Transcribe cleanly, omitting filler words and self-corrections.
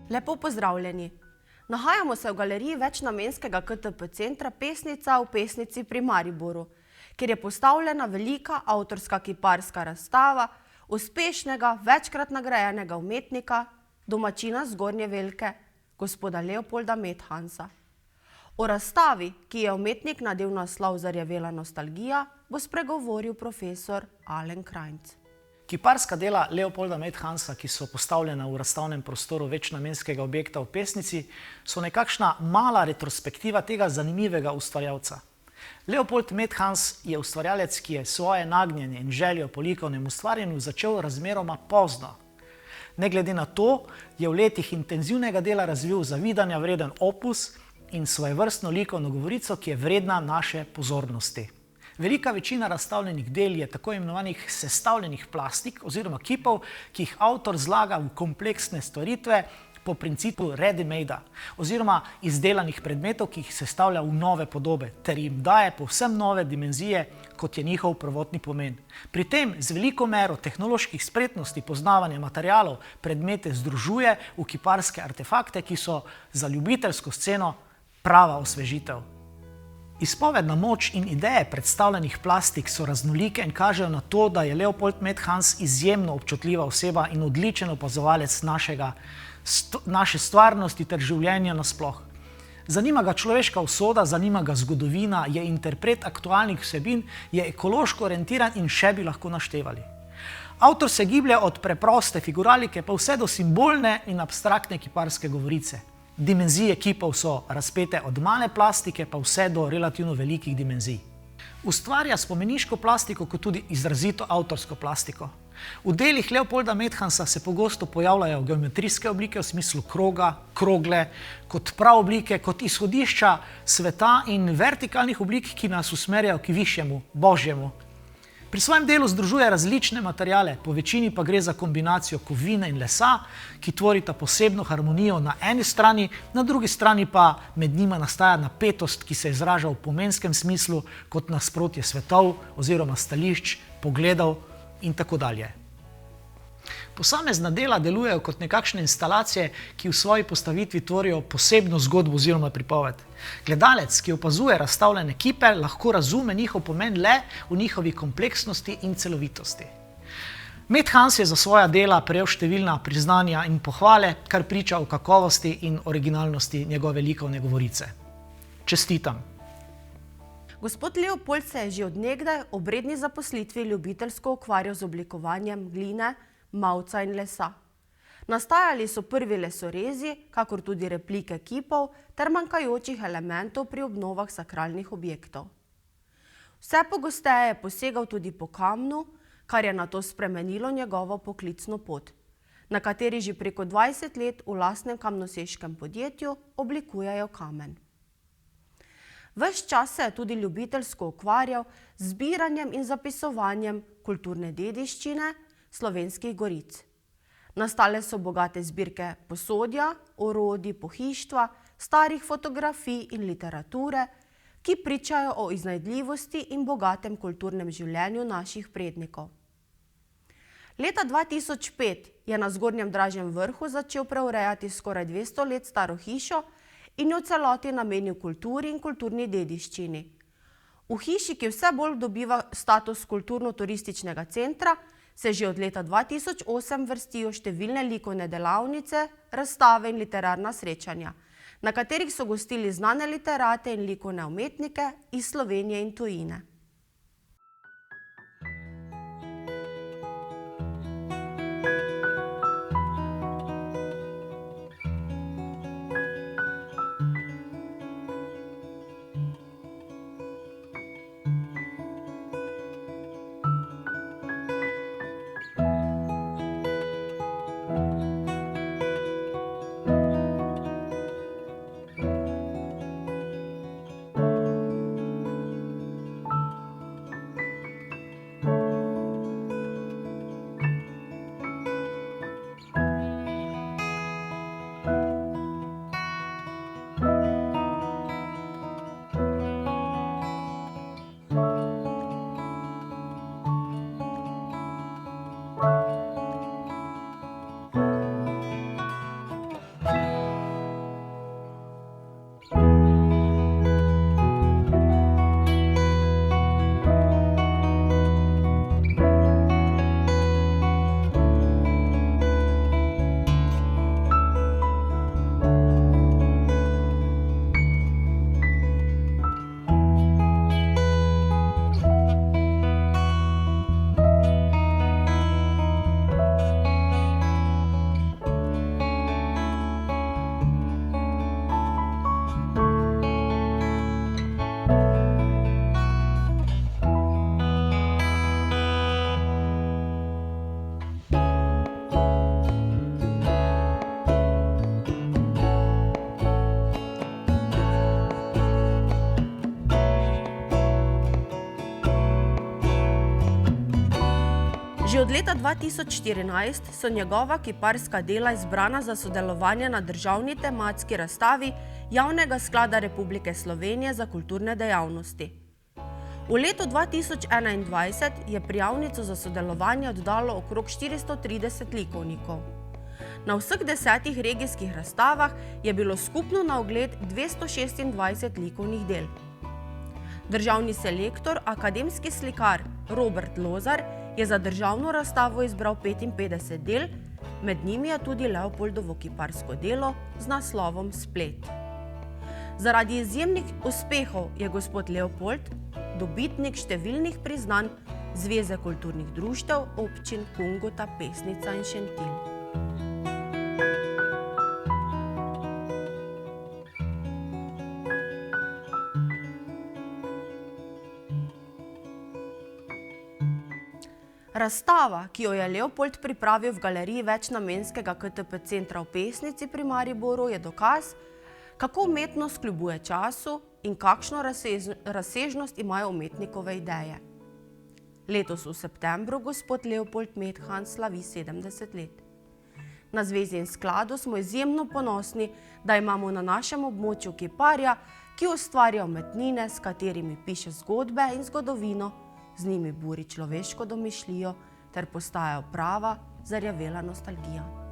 Lepo pozdravljeni. Nahajamo se v galeriji večnamenskega KTP centra Pesnica v Pesnici pri Mariboru, kjer je postavljena velika avtorska kiparska razstava uspešnega, večkrat nagrajenega umetnika, domačina Zgornje Velke, gospoda Leopolda Methansa. O razstavi, ki je umetnik nadel naslov Zarjavela nostalgija, bo spregovoril profesor Alen Krajnc. Kiparska dela Leopolda Methansa, ki so postavljena v razstavnem prostoru večnamenskega objekta v Pesnici, so nekakšna mala retrospektiva tega zanimivega ustvarjalca. Leopold Methans je ustvarjalec, ki je svoje nagnjenje in željo po likovnem ustvarjanju začel razmeroma pozno. Ne glede na to, je v letih intenzivnega dela razvil zavidanja vreden opus in svojevrstno likovno govorico, ki je vredna naše pozornosti. Velika večina razstavljenih del je tako imenovanih sestavljenih plastik oziroma kipov, ki jih avtor zlaga v kompleksne stvaritve po principu ready-made oziroma izdelanih predmetov, ki jih sestavlja v nove podobe ter jim daje povsem nove dimenzije, kot je njihov prvotni pomen. Pri tem z veliko mero tehnoloških spretnosti poznavanja materialov predmete združuje v kiparske artefakte, ki so za ljubiteljsko sceno prava osvežitev. Izpovedna moč in ideje predstavljenih plastik so raznolike in kažejo na to, da je Leopold Methans izjemno občutljiva oseba in odličen opazovalec naše stvarnosti ter življenja nasploh. Zanima ga človeška usoda, zanima ga zgodovina, je interpret aktualnih vsebin, je ekološko orientiran in še bi lahko naštevali. Avtor se giblje od preproste figuralike pa vse do simbolne in abstraktne kiparske govorice. Dimenzije kipov so razpete od male plastike pa vse do relativno velikih dimenzij. Ustvarja spomeniško plastiko kot tudi izrazito avtorsko plastiko. V delih Leopolda Methansa se pogosto pojavljajo geometrijske oblike v smislu kroga, krogle, kot praoblike, kot izhodišča sveta in vertikalnih oblik, ki nas usmerjajo k višjemu, božjemu. Pri svojem delu združuje različne materiale, po večini pa gre za kombinacijo kovine in lesa, ki tvorita posebno harmonijo na eni strani, na drugi strani pa med njima nastaja napetost, ki se izraža v pomenskem smislu kot nasprotje svetov oziroma stališč, pogledov in tako dalje. Posamezna dela delujejo kot nekakšne instalacije, ki v svoji postavitvi tvorijo posebno zgodbo oziroma pripoved. Gledalec, ki opazuje razstavljene kipe, lahko razume njihov pomen le v njihovi kompleksnosti in celovitosti. Methans je za svoja dela prejel številna priznanja in pohvale, kar priča o kakovosti in originalnosti njegove likovne govorice. Čestitam! Gospod Leopold se je že od nekdaj ob redni zaposlitvi ljubiteljsko ukvarjal z oblikovanjem gline, mavca in lesa. Nastajali so prvi lesorezi, kakor tudi replike kipov ter manjkajočih elementov pri obnovah sakralnih objektov. Vse pogosteje je posegal tudi po kamnu, kar je nato spremenilo njegovo poklicno pot, na kateri že preko 20 let v lastnem kamnoseškem podjetju oblikujejo kamen. Ves čas se je tudi ljubiteljsko ukvarjal z zbiranjem in zapisovanjem kulturne dediščine Slovenskih goric. Nastale so bogate zbirke posodja, orodij, pohištva, starih fotografij in literature, ki pričajo o iznajdljivosti in bogatem kulturnem življenju naših prednikov. Leta 2005 je na Zgornjem Dražjem vrhu začel preurejati skoraj 200 let staro hišo in jo v celoti namenil kulturi in kulturni dediščini. V hiši, ki vse bolj dobiva status kulturno-turističnega centra, se že od leta 2008 vrstijo številne likovne delavnice, razstave in literarna srečanja, na katerih so gostili znane literate in likovne umetnike iz Slovenije in tujine. Že od leta 2014 so njegova kiparska dela izbrana za sodelovanje na državni tematski razstavi Javnega sklada Republike Slovenije za kulturne dejavnosti. V letu 2021 je prijavnico za sodelovanje oddalo okrog 430 likovnikov. Na vseh 10 regijskih razstavah je bilo skupno na ogled 226 likovnih del. Državni selektor, akademski slikar Robert Lozar je za državno razstavo izbral 55 del, med njimi je tudi Leopoldovo kiparsko delo z naslovom Splet. Zaradi izjemnih uspehov je gospod Leopold dobitnik številnih priznanj Zveze kulturnih društev občin Kungota, Pesnica in Šentilj. Razstava, ki jo je Leopold pripravil v galeriji večnamenskega KTP centra v Pesnici pri Mariboru, je dokaz, kako umetnost kljubuje času in kakšno razsežnost imajo umetnikove ideje. Letos v septembru gospod Leopold Methan slavi 70 let. Na Zvezi in skladu smo izjemno ponosni, da imamo na našem območju kiparja, ki ustvarja umetnine, s katerimi piše zgodbe in zgodovino, z njimi buri človeško domišljijo ter postajajo prava zarjavela nostalgija.